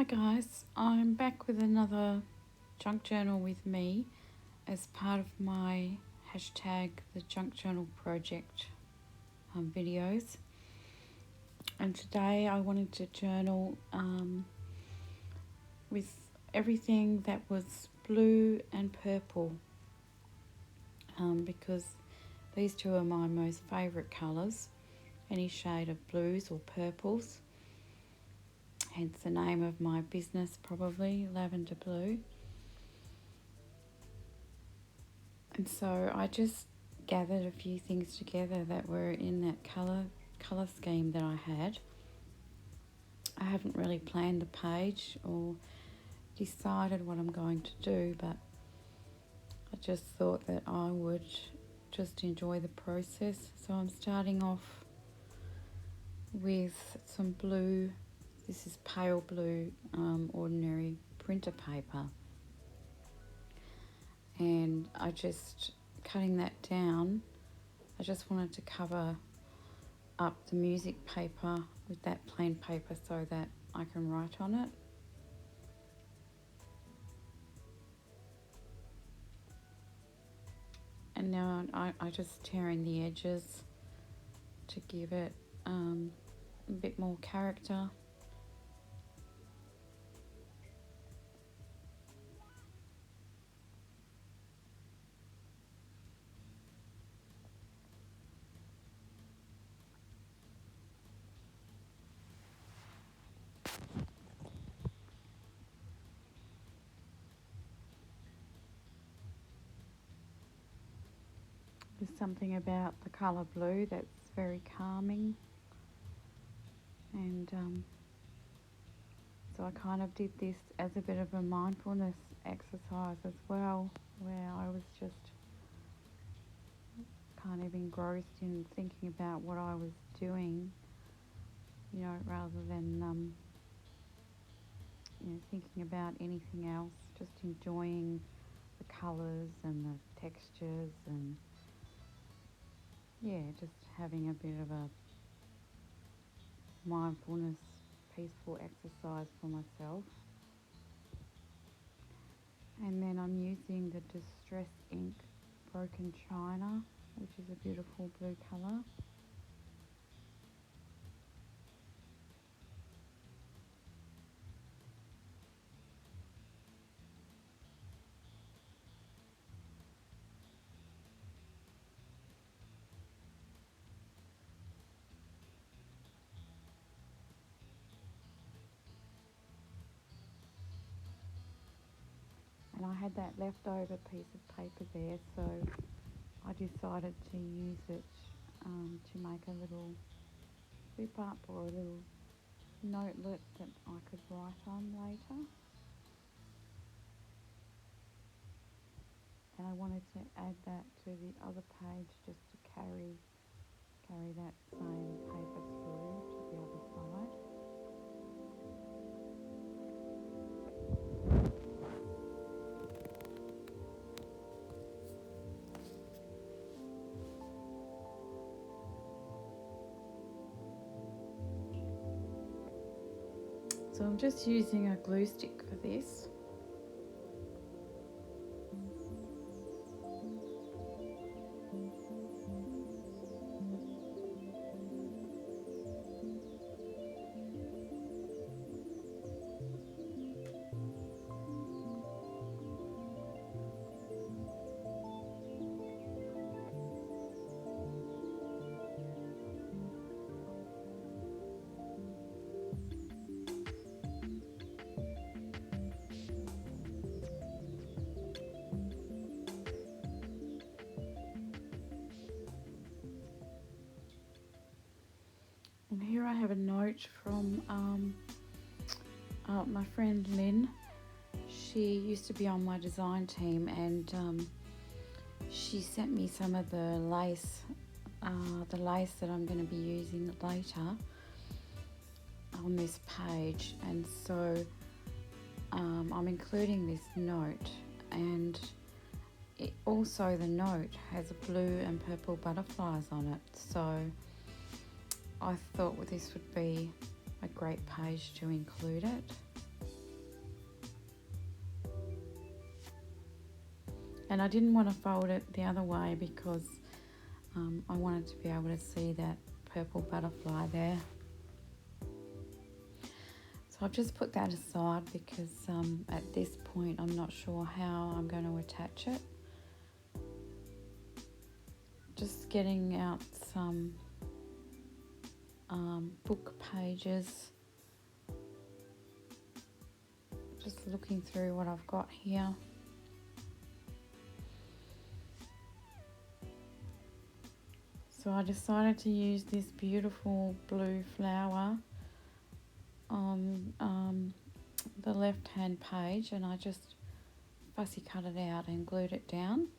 Hi guys, I'm back with another junk journal with me as part of my hashtag the junk journal project videos. And today I wanted to journal with everything that was blue and purple because these two are my most favourite colours, any shade of blues or purples. Hence the name of my business, probably Lavender Blue. And so I just gathered a few things together that were in that colour scheme that I had. I haven't really planned the page or decided what I'm going to do, but I just thought that I would just enjoy the process. So I'm starting off with some blue. This is pale blue ordinary printer paper, and I just cutting that down. I just wanted to cover up the music paper with that plain paper so that I can write on it. And now I just tearing the edges to give it a bit more character. There's something about the colour blue that's very calming, and so I kind of did this as a bit of a mindfulness exercise as well, where I was just kind of engrossed in thinking about what I was doing, rather than thinking about anything else, just enjoying the colours and the textures, and just having a bit of a mindfulness, peaceful exercise for myself. And then I'm using the Distress Ink Broken China, which is a beautiful blue colour. And I had that leftover piece of paper there, so I decided to use it to make a little flip up or a little notelet that I could write on later. And I wanted to add that to the other page just to carry that same paper through to the other side. So I'm just using a glue stick for this. And here I have a note from my friend Lynn. She used to be on my design team, and she sent me some of the lace that I'm going to be using later on this page. And so I'm including this note, and also the note has blue and purple butterflies on it. So I thought this would be a great page to include it. And I didn't want to fold it the other way because I wanted to be able to see that purple butterfly there. So I've just put that aside because at this point I'm not sure how I'm going to attach it. Just getting out some book pages. Just looking through what I've got here. So I decided to use this beautiful blue flower on the left hand page, and I just fussy cut it out and glued it down.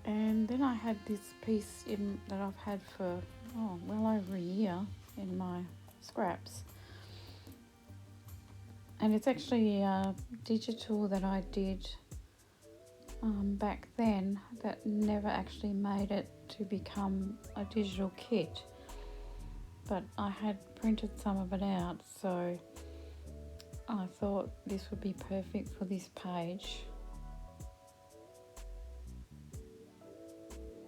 And then I had this piece that I've had for well over a year in my scraps, and it's actually digital that I did back then that never actually made it to become a digital kit, but I had printed some of it out, so I thought this would be perfect for this page.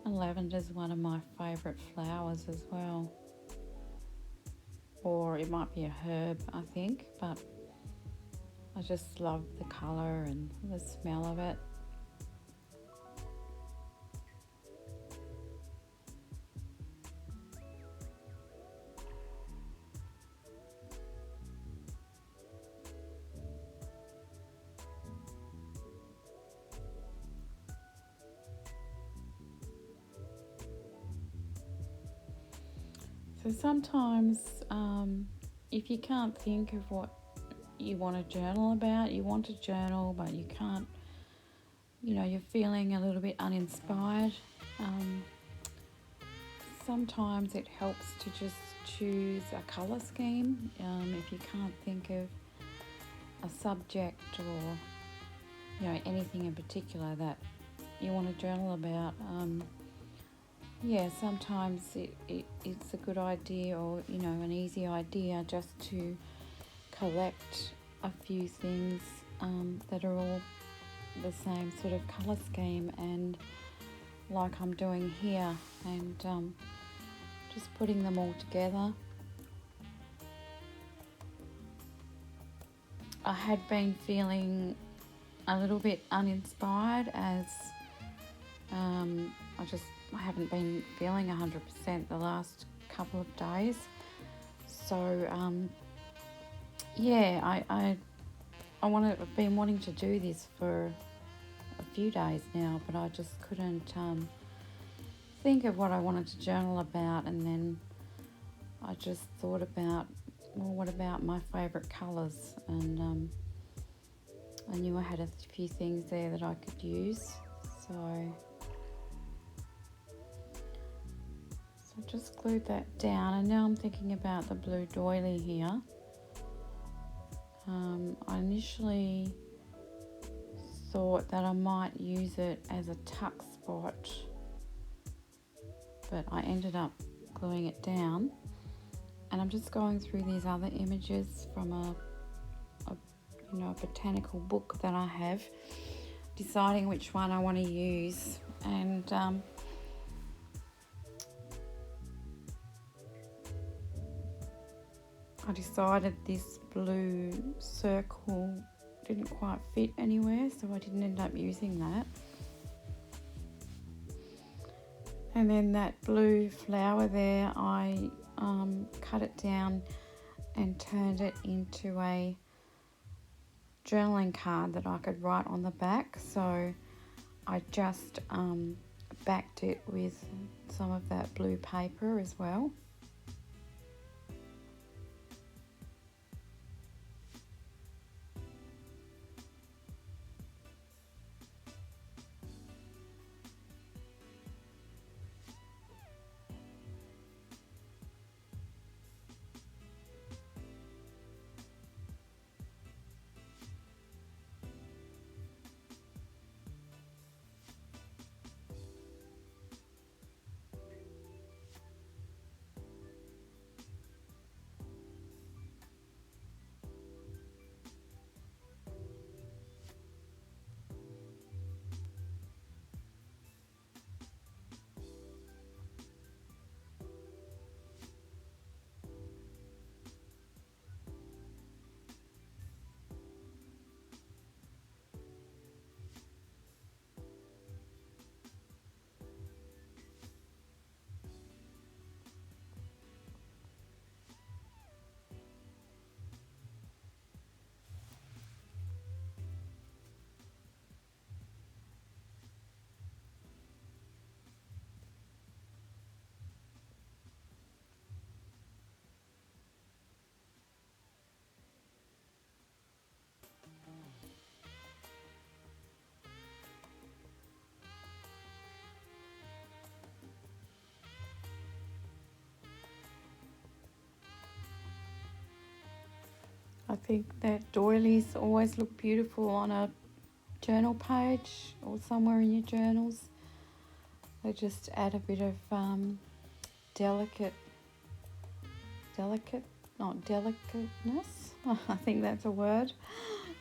And lavender is one of my favourite flowers as well, or it might be a herb, I think, but I just love the colour and the smell of it. So sometimes if you can't think of what you want to journal about, you want to journal but you can't, you're feeling a little bit uninspired, sometimes it helps to just choose a colour scheme. If you can't think of a subject or anything in particular that you want to journal about, sometimes it's a good idea, or an easy idea, just to collect a few things that are all the same sort of colour scheme, and like I'm doing here, and just putting them all together. I had been feeling a little bit uninspired as I haven't been feeling 100% the last couple of days. So I've been wanting to do this for a few days now, but I just couldn't think of what I wanted to journal about, and then I just thought about, well, what about my favourite colours? And I knew I had a few things there that I could use, so I just glued that down, and now I'm thinking about the blue doily here. I initially thought that I might use it as a tuck spot, but I ended up gluing it down, and I'm just going through these other images from a botanical book that I have, deciding which one I want to use. And I decided this blue circle didn't quite fit anywhere, so I didn't end up using that. And then that blue flower there, I cut it down and turned it into a journaling card that I could write on the back. So I just backed it with some of that blue paper as well. I think that doilies always look beautiful on a journal page or somewhere in your journals. They just add a bit of not delicateness. I think that's a word.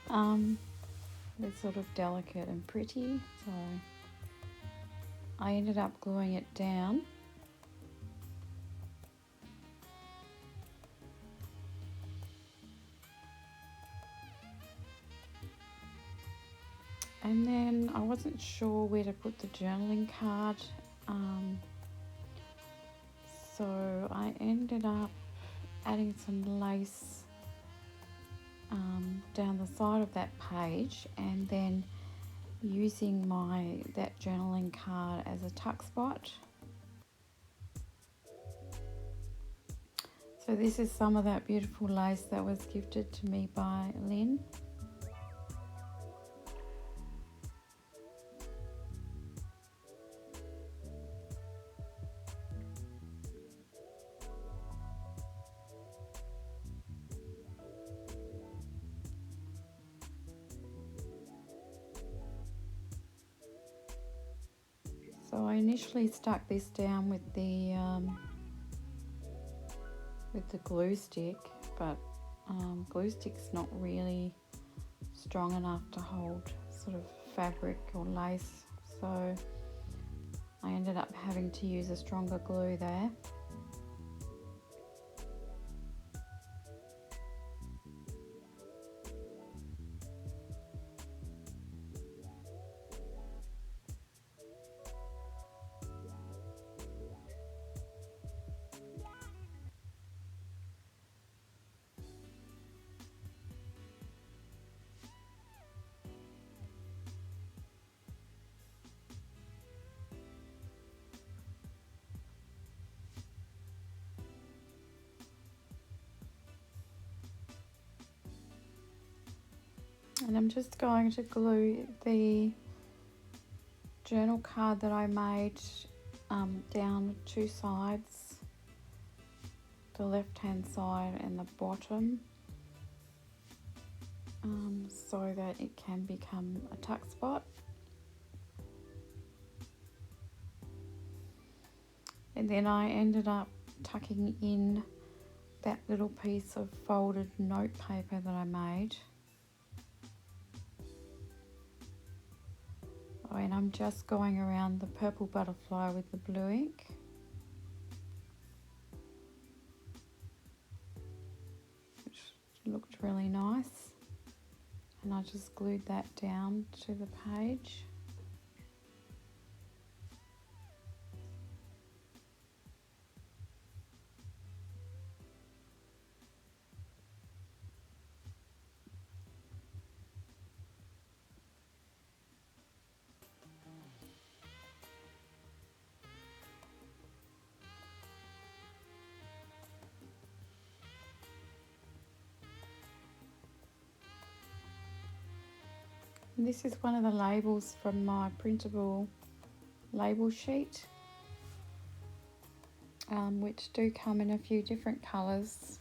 They're sort of delicate and pretty. So I ended up gluing it down. And then I wasn't sure where to put the journaling card. So I ended up adding some lace down the side of that page, and then using that journaling card as a tuck spot. So this is some of that beautiful lace that was gifted to me by Lynn. So I initially stuck this down with the glue stick, but glue stick's not really strong enough to hold sort of fabric or lace, so I ended up having to use a stronger glue there. And I'm just going to glue the journal card that I made down two sides, the left hand side and the bottom, so that it can become a tuck spot. And then I ended up tucking in that little piece of folded note paper that I made. And I'm just going around the purple butterfly with the blue ink. Which It looked really nice. And I just glued that down to the page. And this is one of the labels from my printable label sheet, which do come in a few different colours,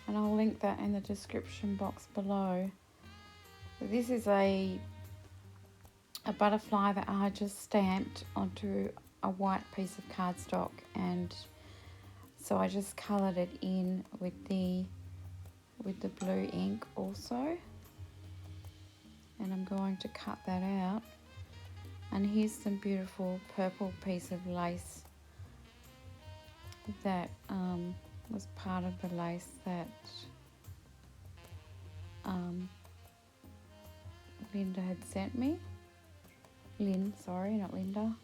and I'll link that in the description box below. This is a butterfly that I just stamped onto a white piece of cardstock, and so I just coloured it in with the blue ink also, and I'm going to cut that out. And here's some beautiful purple piece of lace that was part of the lace that Linda had sent me. Lynn, sorry, not Linda.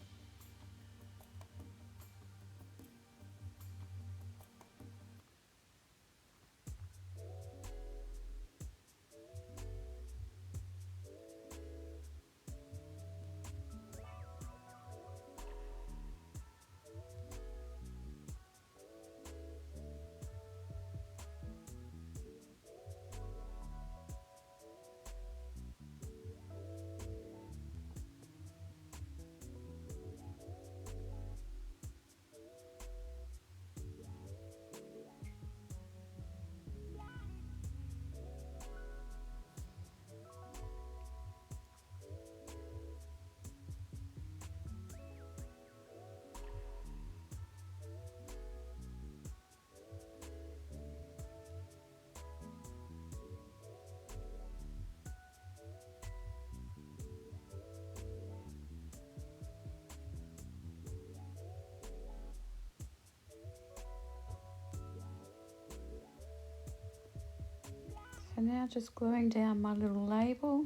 So now just gluing down my little label,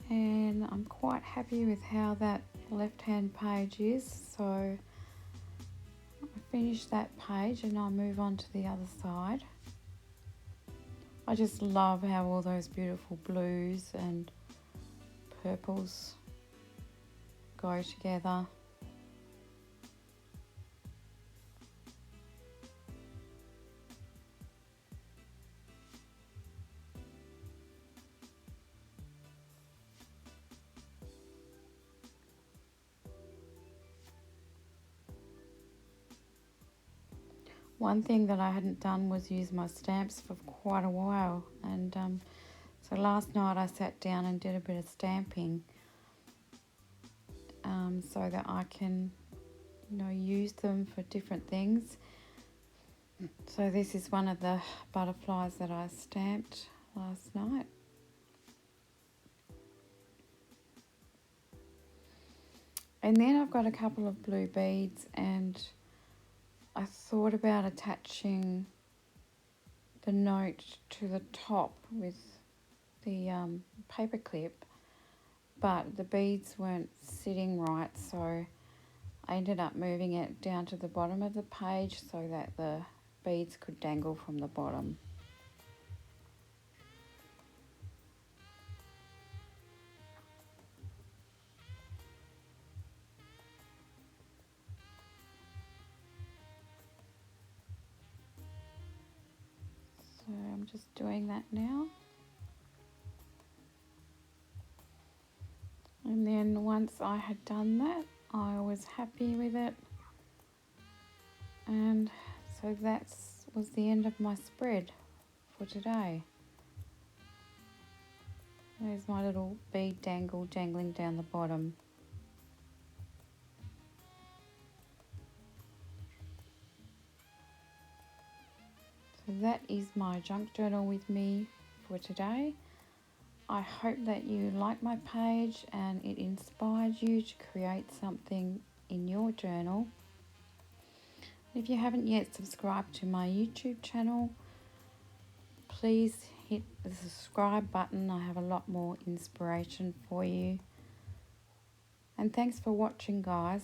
and I'm quite happy with how that left hand page is. So I finish that page and I'll move on to the other side. I just love how all those beautiful blues and purples go together. One thing that I hadn't done was use my stamps for quite a while, and so last night I sat down and did a bit of stamping so that I can, use them for different things. So this is one of the butterflies that I stamped last night. And then I've got a couple of blue beads, and I thought about attaching the note to the top with the paper clip, but the beads weren't sitting right, so I ended up moving it down to the bottom of the page so that the beads could dangle from the bottom. So I'm just doing that now. And then once I had done that, I was happy with it. And so that was the end of my spread for today. There's my little bead dangle dangling down the bottom. So that is my junk journal with me for today. I hope that you like my page and it inspired you to create something in your journal. If you haven't yet subscribed to my YouTube channel, please hit the subscribe button. I have a lot more inspiration for you. And thanks for watching, guys.